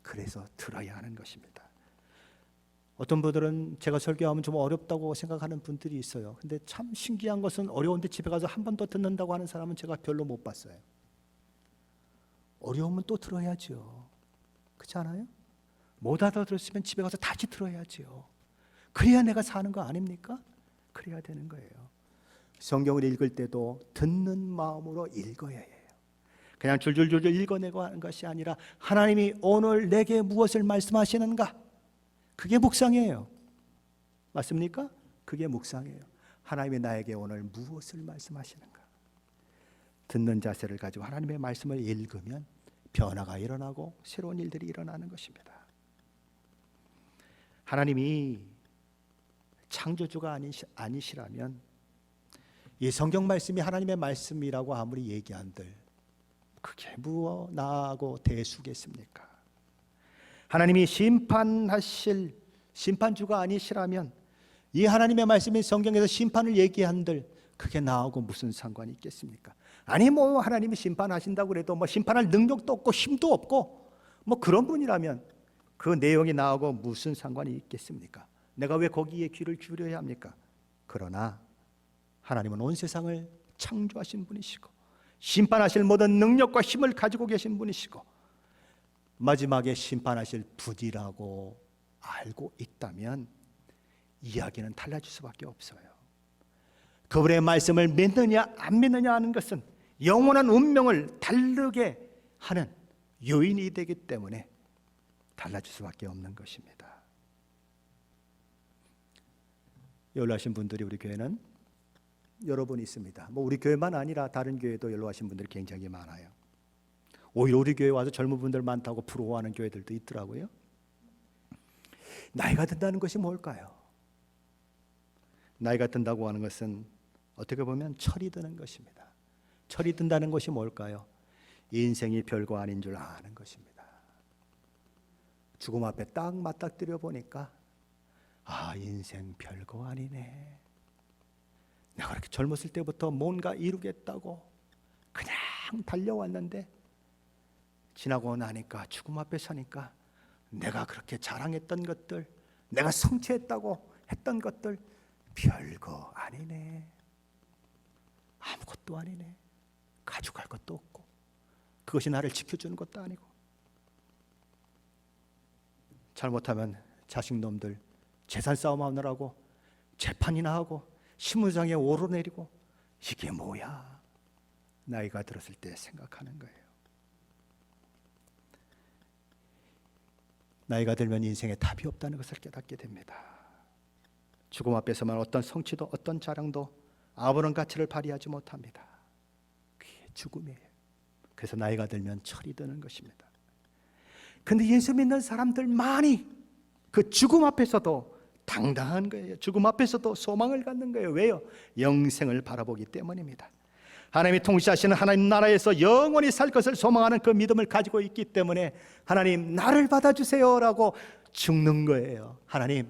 그래서 들어야 하는 것입니다. 어떤 분들은 제가 설교하면 좀 어렵다고 생각하는 분들이 있어요. 근데 참 신기한 것은 어려운데 집에 가서 한 번 더 듣는다고 하는 사람은 제가 별로 못 봤어요. 어려우면 또 들어야죠. 그렇지 않아요? 못 알아들었으면 집에 가서 다시 들어야죠. 그래야 내가 사는 거 아닙니까? 그래야 되는 거예요. 성경을 읽을 때도 듣는 마음으로 읽어야 해요. 그냥 줄줄줄줄 읽어내고 하는 것이 아니라 하나님이 오늘 내게 무엇을 말씀하시는가? 그게 묵상이에요. 맞습니까? 그게 묵상이에요. 하나님이 나에게 오늘 무엇을 말씀하시는가? 듣는 자세를 가지고 하나님의 말씀을 읽으면 변화가 일어나고 새로운 일들이 일어나는 것입니다. 하나님이 창조주가 아니시라면 이 성경 말씀이 하나님의 말씀이라고 아무리 얘기한들 그게 무엇 나하고 대수겠습니까? 하나님이 심판하실 심판주가 아니시라면 이 하나님의 말씀이 성경에서 심판을 얘기한들 그게 나하고 무슨 상관이 있겠습니까? 아니 뭐 하나님이 심판하신다고 그래도 뭐 심판할 능력도 없고 힘도 없고 뭐 그런 분이라면 그 내용이 나하고 무슨 상관이 있겠습니까? 내가 왜 거기에 귀를 기울여야 합니까? 그러나 하나님은 온 세상을 창조하신 분이시고 심판하실 모든 능력과 힘을 가지고 계신 분이시고 마지막에 심판하실 분이라고 알고 있다면 이야기는 달라질 수밖에 없어요. 그분의 말씀을 믿느냐 안 믿느냐 하는 것은 영원한 운명을 다르게 하는 요인이 되기 때문에 달라질 수밖에 없는 것입니다. 연로하신 분들이 우리 교회는 여러 분 있습니다. 뭐 우리 교회만 아니라 다른 교회도 연로하신 분들이 굉장히 많아요. 오히려 우리 교회 와서 젊은 분들 많다고 부러워하는 교회들도 있더라고요. 나이가 든다는 것이 뭘까요? 나이가 든다고 하는 것은 어떻게 보면 철이 드는 것입니다. 철이 든다는 것이 뭘까요? 인생이 별거 아닌 줄 아는 것입니다. 죽음 앞에 딱 맞닥뜨려 보니까 아, 인생 별거 아니네. 내가 그렇게 젊었을 때부터 뭔가 이루겠다고 그냥 달려왔는데 지나고 나니까 죽음 앞에 서니까 내가 그렇게 자랑했던 것들, 내가 성취했다고 했던 것들 별거 아니네. 아무것도 아니네. 가져갈 것도 없고 그것이 나를 지켜주는 것도 아니고 잘못하면 자식놈들 재산 싸움하느라고 재판이나 하고 신문상에 오르내리고 이게 뭐야? 나이가 들었을 때 생각하는 거예요. 나이가 들면 인생에 답이 없다는 것을 깨닫게 됩니다. 죽음 앞에서만 어떤 성취도 어떤 자랑도 아무런 가치를 발휘하지 못합니다. 그게 죽음이에요. 그래서 나이가 들면 철이 드는 것입니다. 근데 예수 믿는 사람들 많이 그 죽음 앞에서도 당당한 거예요. 죽음 앞에서도 소망을 갖는 거예요. 왜요? 영생을 바라보기 때문입니다. 하나님이 통치하시는 하나님 나라에서 영원히 살 것을 소망하는 그 믿음을 가지고 있기 때문에 하나님 나를 받아주세요라고 죽는 거예요. 하나님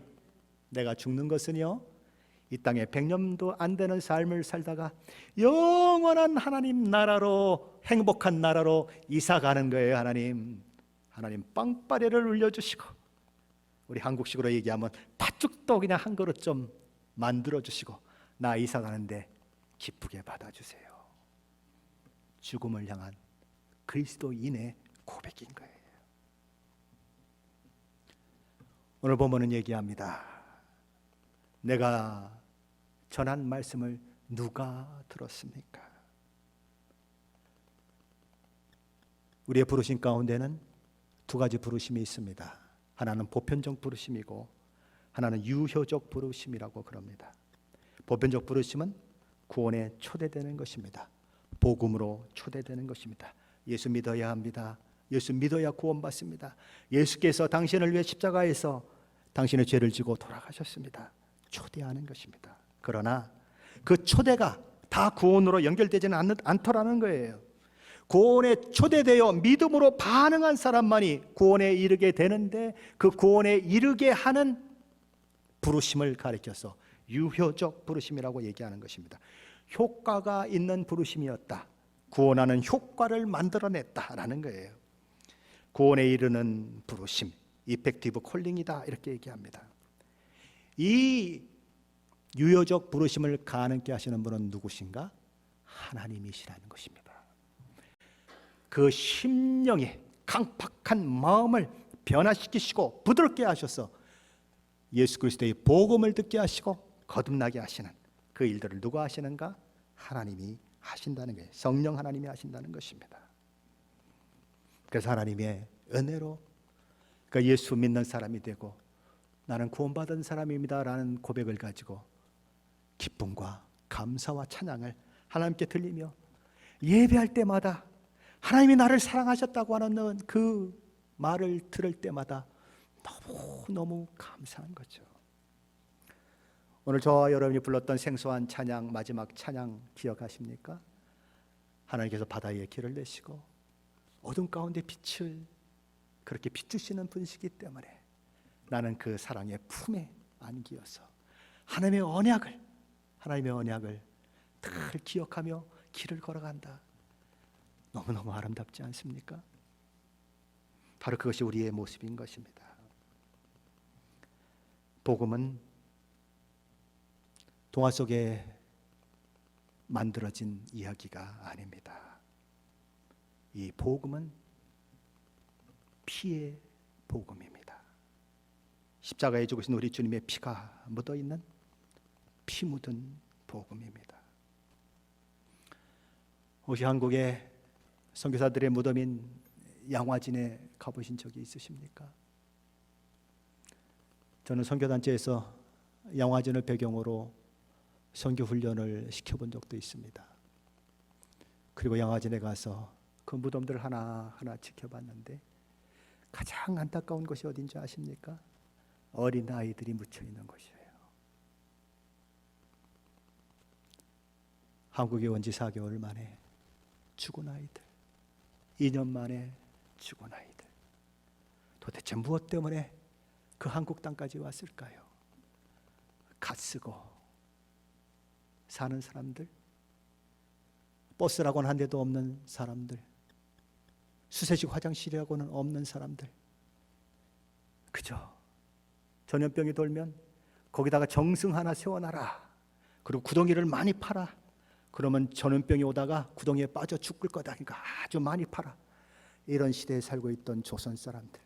내가 죽는 것은요 이 땅에 100년도 안 되는 삶을 살다가 영원한 하나님 나라로 행복한 나라로 이사가는 거예요. 하나님 빵빠레를 울려주시고 우리 한국식으로 얘기하면 팥죽도 그냥 한 그릇 좀 만들어주시고 나 이사가는데 기쁘게 받아주세요. 죽음을 향한 그리스도인의 고백인 거예요. 오늘 본문은 얘기합니다. 내가 전한 말씀을 누가 들었습니까? 우리의 부르심 가운데는 두 가지 부르심이 있습니다. 하나는 보편적 부르심이고 하나는 유효적 부르심이라고 그럽니다. 보편적 부르심은 구원에 초대되는 것입니다. 복음으로 초대되는 것입니다. 예수 믿어야 합니다. 예수 믿어야 구원받습니다. 예수께서 당신을 위해 십자가에서 당신의 죄를 지고 돌아가셨습니다. 초대하는 것입니다. 그러나 그 초대가 다 구원으로 연결되지는 않더라는 거예요. 구원에 초대되어 믿음으로 반응한 사람만이 구원에 이르게 되는데 그 구원에 이르게 하는 부르심을 가리켜서 유효적 부르심이라고 얘기하는 것입니다. 효과가 있는 부르심이었다. 구원하는 효과를 만들어냈다라는 거예요. 구원에 이르는 부르심, 이펙티브 콜링이다 이렇게 얘기합니다. 이 유효적 부르심을 가능케 하시는 분은 누구신가? 하나님이시라는 것입니다. 그 심령의 강팍한 마음을 변화시키시고 부드럽게 하셔서 예수 그리스도의 복음을 듣게 하시고 거듭나게 하시는 그 일들을 누가 하시는가? 하나님이 하신다는 거예요. 성령 하나님이 하신다는 것입니다. 그래서 하나님의 은혜로 그 예수 믿는 사람이 되고 나는 구원받은 사람입니다 라는 고백을 가지고 기쁨과 감사와 찬양을 하나님께 들리며 예배할 때마다 하나님이 나를 사랑하셨다고 하는 그 말을 들을 때마다 너무너무 감사한 거죠. 오늘 저와 여러분이 불렀던 생소한 찬양, 마지막 찬양 기억하십니까? 하나님께서 바다에 길을 내시고 어둠 가운데 빛을 그렇게 비추시는 분이시기 때문에 나는 그 사랑의 품에 안기어서 하나님의 언약을 늘 기억하며 길을 걸어간다. 너무너무 아름답지 않습니까? 바로 그것이 우리의 모습인 것입니다. 복음은 동화 속에 만들어진 이야기가 아닙니다. 이 복음은 피의 복음입니다. 십자가에 죽으신 우리 주님의 피가 묻어있는 피 묻은 복음입니다. 혹시 한국의 선교사들의 무덤인 양화진에 가보신 적이 있으십니까? 저는 선교단체에서 양화진을 배경으로 선교 훈련을 시켜본 적도 있습니다. 그리고 양화진에 가서 그 무덤들을 하나하나 지켜봤는데 가장 안타까운 것이 어딘지 아십니까? 어린 아이들이 묻혀 있는 것이에요. 한국에 온 지 4개월 만에 죽은 아이들, 2년 만에 죽은 아이들. 도대체 무엇 때문에 그 한국 땅까지 왔을까요? 갓 쓰고 사는 사람들, 버스라고는 한 대도 없는 사람들, 수세식 화장실이라고는 없는 사람들, 그저 전염병이 돌면 거기다가 정승 하나 세워놔라, 그리고 구덩이를 많이 파라, 그러면 전염병이 오다가 구덩이에 빠져 죽을 거다, 그러니까 아주 많이 파라. 이런 시대에 살고 있던 조선 사람들,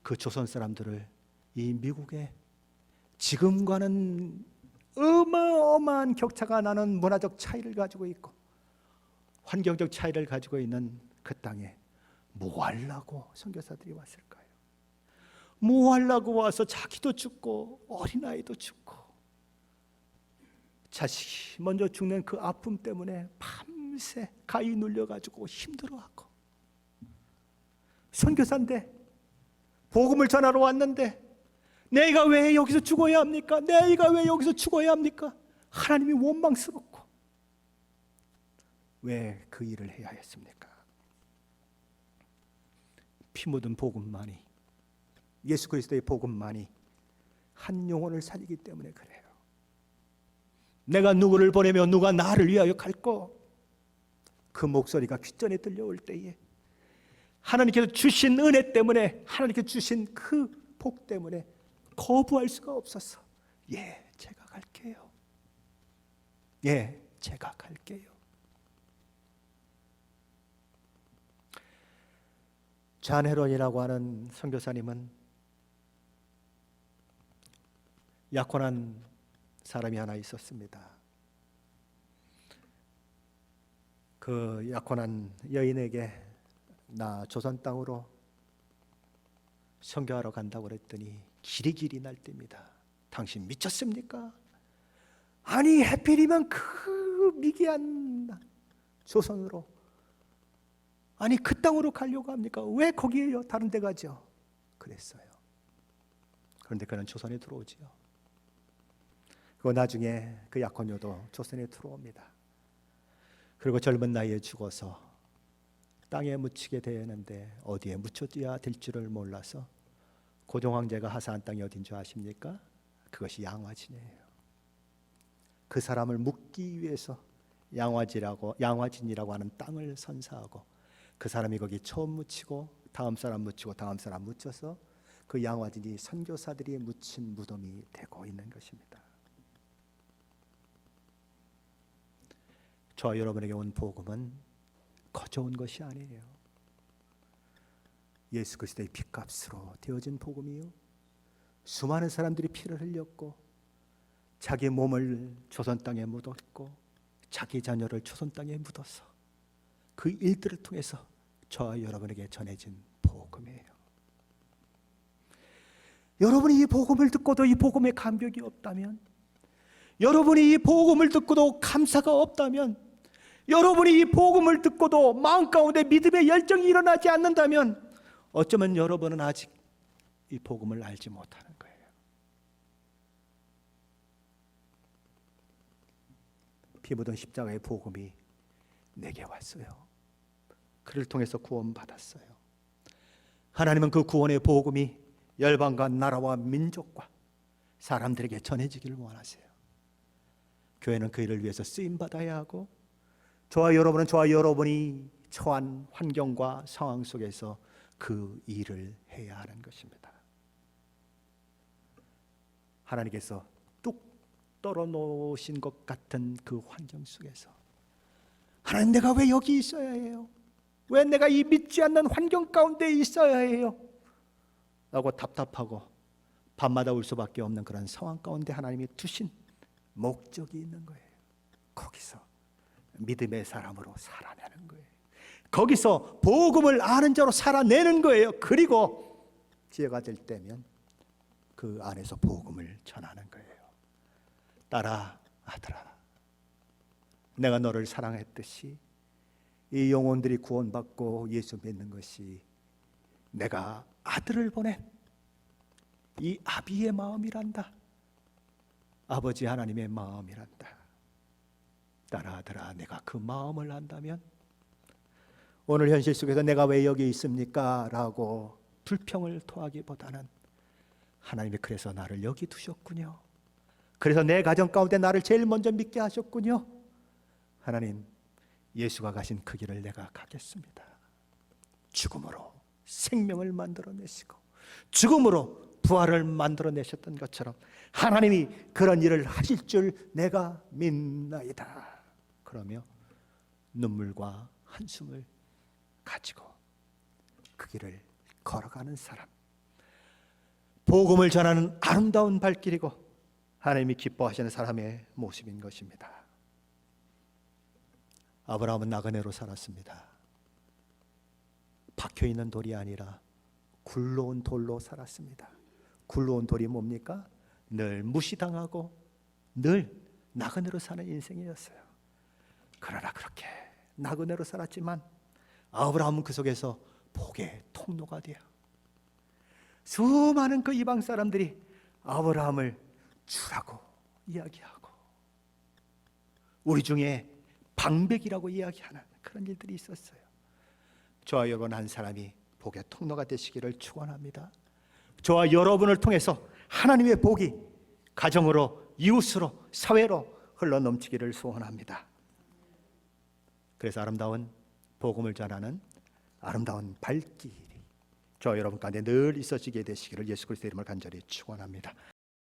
그 조선 사람들을 이 미국의 지금과는 어마어마한 격차가 나는 문화적 차이를 가지고 있고 환경적 차이를 가지고 있는 그 땅에 뭐 하려고 선교사들이 왔을까요? 뭐 하려고 와서 자기도 죽고 어린아이도 죽고 자식이 먼저 죽는 그 아픔 때문에 밤새 가위 눌려가지고 힘들어하고, 선교사인데 복음을 전하러 왔는데 내가 왜 여기서 죽어야 합니까? 내가 왜 여기서 죽어야 합니까? 하나님이 원망스럽고 왜 그 일을 해야 했습니까? 피 묻은 복음만이, 예수 그리스도의 복음만이 한 영혼을 살리기 때문에 그래요. 내가 누구를 보내며 누가 나를 위하여 갈꼬, 그 목소리가 귓전에 들려올 때에 하나님께서 주신 은혜 때문에, 하나님께서 주신 그 복 때문에 거부할 수가 없었어. 예, 제가 갈게요. 예, 제가 갈게요. 잔 헤런이라고 하는 선교사님은 약혼한 사람이 하나 있었습니다. 그 약혼한 여인에게 나 조선 땅으로 선교하러 간다고 그랬더니 길이 날 때입니다. 당신 미쳤습니까? 아니 해필이면 그 미개한 조선으로, 아니 그 땅으로 가려고 합니까? 왜 거기에요? 다른 데 가죠. 그랬어요. 그런데 그는 조선에 들어오지요. 그리고 나중에 그 약혼녀도 조선에 들어옵니다. 그리고 젊은 나이에 죽어서 땅에 묻히게 되었는데 어디에 묻혀야 될 줄을 몰라서 고종황제가 하사한 땅이 어딘 줄 아십니까? 그것이 양화진이에요. 그 사람을 묻기 위해서 양화진이라고 하는 땅을 선사하고 그 사람이 거기 처음 묻히고 다음 사람 묻히고 다음 사람 묻혀서 그 양화진이 선교사들이 묻힌 무덤이 되고 있는 것입니다. 저와 여러분에게 온 복음은 거저 온 것이 아니에요. 예수 그리스도의 피값으로 되어진 복음이요, 수많은 사람들이 피를 흘렸고 자기 몸을 조선 땅에 묻었고 자기 자녀를 조선 땅에 묻어서 그 일들을 통해서 저와 여러분에게 전해진 복음이에요. 여러분이 이 복음을 듣고도 이 복음에 감격이 없다면, 여러분이 이 복음을 듣고도 감사가 없다면, 여러분이 이 복음을 듣고도 마음 가운데 믿음의 열정이 일어나지 않는다면 어쩌면 여러분은 아직 이 복음을 알지 못하는 거예요. 피 묻은 십자가의 복음이 내게 왔어요. 그를 통해서 구원받았어요. 하나님은 그 구원의 복음이 열방과 나라와 민족과 사람들에게 전해지기를 원하세요. 교회는 그 일을 위해서 쓰임받아야 하고, 저와 여러분이 처한 환경과 상황 속에서 그 일을 해야 하는 것입니다. 하나님께서 뚝 떨어놓으신 것 같은 그 환경 속에서, 하나님, 내가 왜 여기 있어야 해요? 왜 내가 이 믿지 않는 환경 가운데 있어야 해요? 라고 답답하고 밤마다 울 수밖에 없는 그런 상황 가운데 하나님이 두신 목적이 있는 거예요. 거기서 믿음의 사람으로 살아내는 거예요. 거기서 복음을 아는 자로 살아내는 거예요. 그리고 기회가 될 때면 그 안에서 복음을 전하는 거예요. 딸아, 아들아, 내가 너를 사랑했듯이 이 영혼들이 구원받고 예수 믿는 것이 내가 아들을 보낸 이 아비의 마음이란다. 아버지 하나님의 마음이란다. 딸아, 아들아, 내가 그 마음을 안다면 오늘 현실 속에서 내가 왜 여기 있습니까? 라고 불평을 토하기보다는, 하나님이 그래서 나를 여기 두셨군요. 그래서 내 가정 가운데 나를 제일 먼저 믿게 하셨군요. 하나님, 예수가 가신 그 길을 내가 가겠습니다. 죽음으로 생명을 만들어내시고 죽음으로 부활을 만들어내셨던 것처럼 하나님이 그런 일을 하실 줄 내가 믿나이다. 그러며 눈물과 한숨을 가지고 그 길을 걸어가는 사람, 복음을 전하는 아름다운 발길이고 하나님이 기뻐하시는 사람의 모습인 것입니다. 아브라함은 나그네로 살았습니다. 박혀있는 돌이 아니라 굴러온 돌로 살았습니다. 굴러온 돌이 뭡니까? 늘 무시당하고 늘 나그네로 사는 인생이었어요. 그러나 그렇게 나그네로 살았지만 아브라함은 그 속에서 복의 통로가 되어 수많은 그 이방 사람들이 아브라함을 주라고 이야기하고 우리 중에 방백이라고 이야기하는 그런 일들이 있었어요. 저와 여러분 한 사람이 복의 통로가 되시기를 축원합니다. 저와 여러분을 통해서 하나님의 복이 가정으로, 이웃으로, 사회로 흘러넘치기를 소원합니다. 그래서 아름다운 복음을 전하는 아름다운 발길이 저와 여러분 가운데 늘 있어지게 되시기를 예수 그리스도의 이름을 간절히 축원합니다.